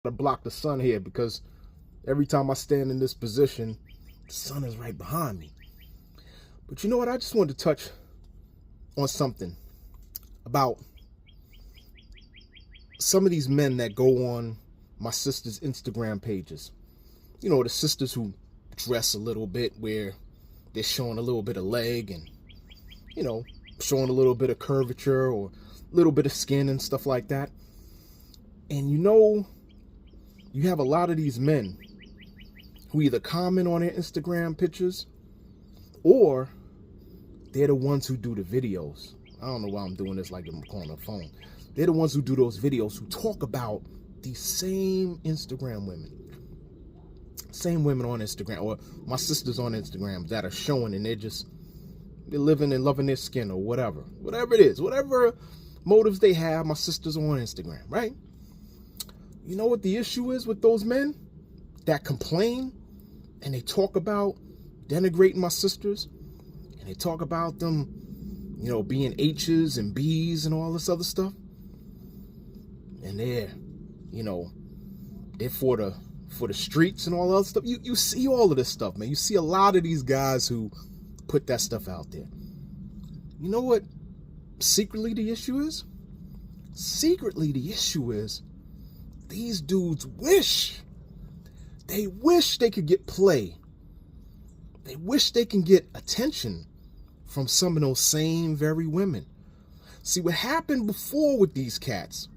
to block the sun here because every time I stand in this position, the sun is right behind me. But you know what? I just wanted to touch on something about some of these men that go on my sister's Instagram pages. You know, the sisters who dress a little bit where they're showing a little bit of leg and, you know, showing a little bit of curvature or a little bit of skin and stuff like that. And you know, you have a lot of these men who either comment on their Instagram pictures or they're the ones who do the videos. I don't know why I'm doing this like I'm calling a phone. They're the ones who do those videos who talk about these same Instagram women. Same women on Instagram, or my sisters on Instagram that are showing and they're living and loving their skin or whatever. Whatever it is, whatever motives they have, my sisters are on Instagram, right? You know what the issue is with those men that complain and they talk about denigrating my sisters and they talk about them, you know, being H's and B's and all this other stuff. And they're, you know, they're for the streets and all that stuff. You see all of this stuff, man. You see a lot of these guys who put that stuff out there. You know what secretly the issue is? Secretly the issue is these dudes wish they could get play. They wish they can get attention from some of those same very women. See, what happened before with these cats,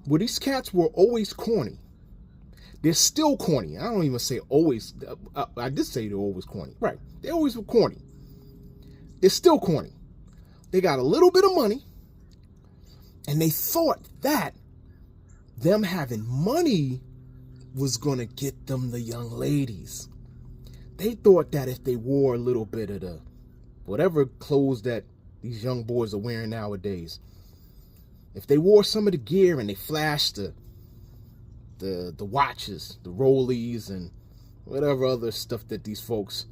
well, these cats were always corny. They're still corny. I don't even say always. I did say they're always corny. Right. They always were corny. They're still corny. They got a little bit of money, and they thought that them having money was going to get them the young ladies. They thought that if they wore a little bit of the whatever clothes that these young boys are wearing nowadays, if they wore some of the gear and they flashed the watches, the rollies, and whatever other stuff that these folks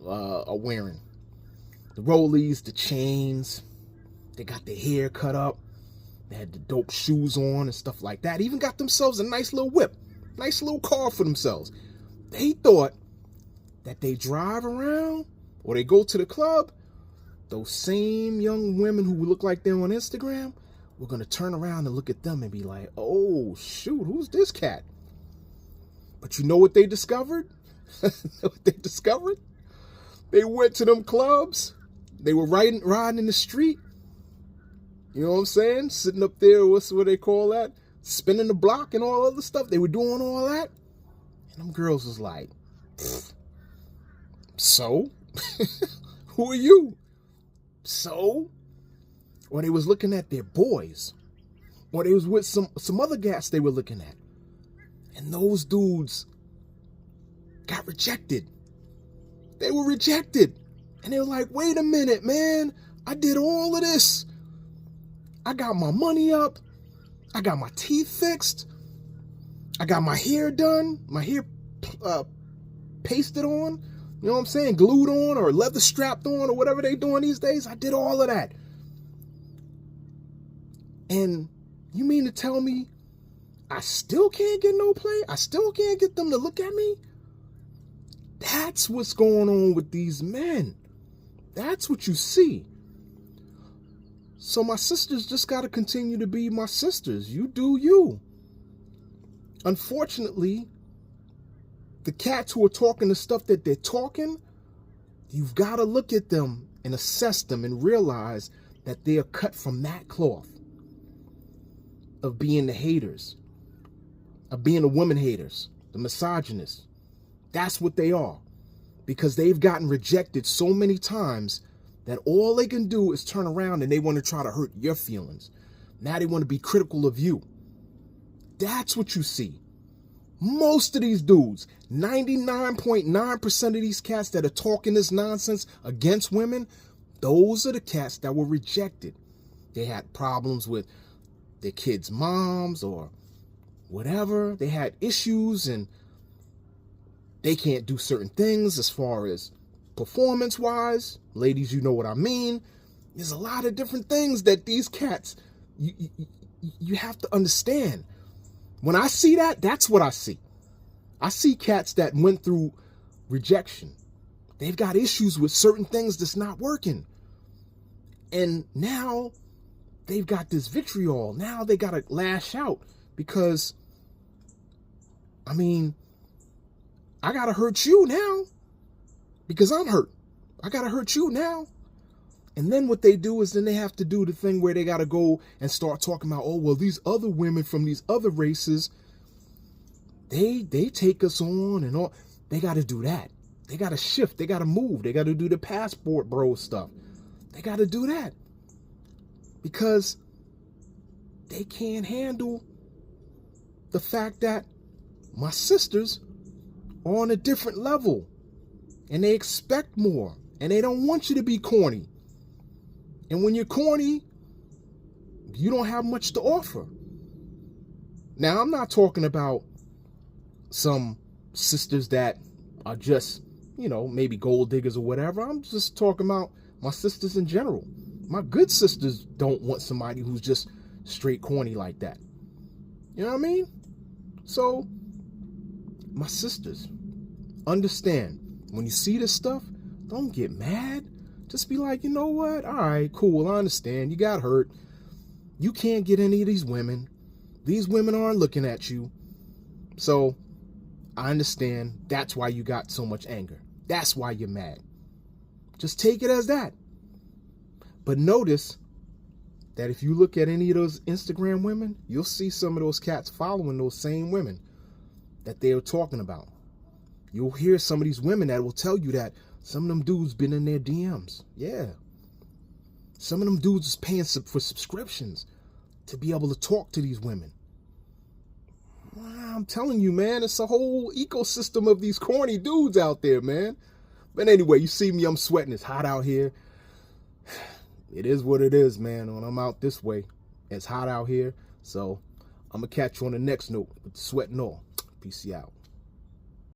are wearing, the rollies, the chains, they got their hair cut up, they had the dope shoes on and stuff like that, even got themselves a nice little whip, nice little car for themselves. They thought that they drive around or they go to the club, those same young women who look like they're on Instagram, we're going to turn around and look at them and be like, oh, shoot, who's this cat? But you know what they discovered? What they discovered? They went to them clubs. They were riding in the street. You know what I'm saying? Sitting up there, what they call that? Spinning the block and all other stuff. They were doing all that. And them girls was like, so? Who are you? So? Or they was looking at their boys, or they was with some other guys they were looking at, and those dudes got rejected. They were rejected, and they were like, wait a minute, man, I did all of this. I got my money up, I got my teeth fixed, I got my hair done, my hair pasted on, you know what I'm saying, glued on or leather strapped on or whatever they doing these days. I did all of that. And you mean to tell me I still can't get no play? I still can't get them to look at me? That's what's going on with these men. That's what you see. So my sisters just got to continue to be my sisters. You do you. Unfortunately, the cats who are talking the stuff that they're talking, you've got to look at them and assess them and realize that they are cut from that cloth. Of being the haters, of being the woman haters, the misogynists. That's what they are. Because they've gotten rejected so many times that all they can do is turn around and they want to try to hurt your feelings. Now they want to be critical of you. That's what you see. Most of these dudes, 99.9% of these cats that are talking this nonsense against women, those are the cats that were rejected. They had problems with their kids' moms or whatever. They had issues and they can't do certain things as far as performance-wise. Ladies, you know what I mean. There's a lot of different things that these cats, you have to understand. When I see that, that's what I see. I see cats that went through rejection. They've got issues with certain things that's not working. And now they've got this vitriol. Now they got to lash out because, I mean, I got to hurt you now because I'm hurt. I got to hurt you now. And then what they do is then they have to do the thing where they got to go and start talking about, oh, well, these other women from these other races, they take us on and all. They got to do that. They got to shift. They got to move. They got to do the passport bro stuff. They got to do that because they can't handle the fact that my sisters are on a different level and they expect more and they don't want you to be corny. And when you're corny, you don't have much to offer. Now, I'm not talking about some sisters that are just, maybe gold diggers or whatever. I'm just talking about my sisters in general. My good sisters don't want somebody who's just straight corny like that. You know what I mean? So, my sisters, understand, when you see this stuff, don't get mad. Just be like, you know what? All right, cool. I understand. You got hurt. You can't get any of these women. These women aren't looking at you. So, I understand. That's why you got so much anger. That's why you're mad. Just take it as that. But notice that if you look at any of those Instagram women, you'll see some of those cats following those same women that they are talking about. You'll hear some of these women that will tell you that some of them dudes been in their DMs. Yeah. Some of them dudes is paying for subscriptions to be able to talk to these women. I'm telling you, man, it's a whole ecosystem of these corny dudes out there, man. But anyway, you see me, I'm sweating. It's hot out here. It is what it is, man. When I'm out this way, it's hot out here. So I'm going to catch you on the next note with the sweat and all. Peace out.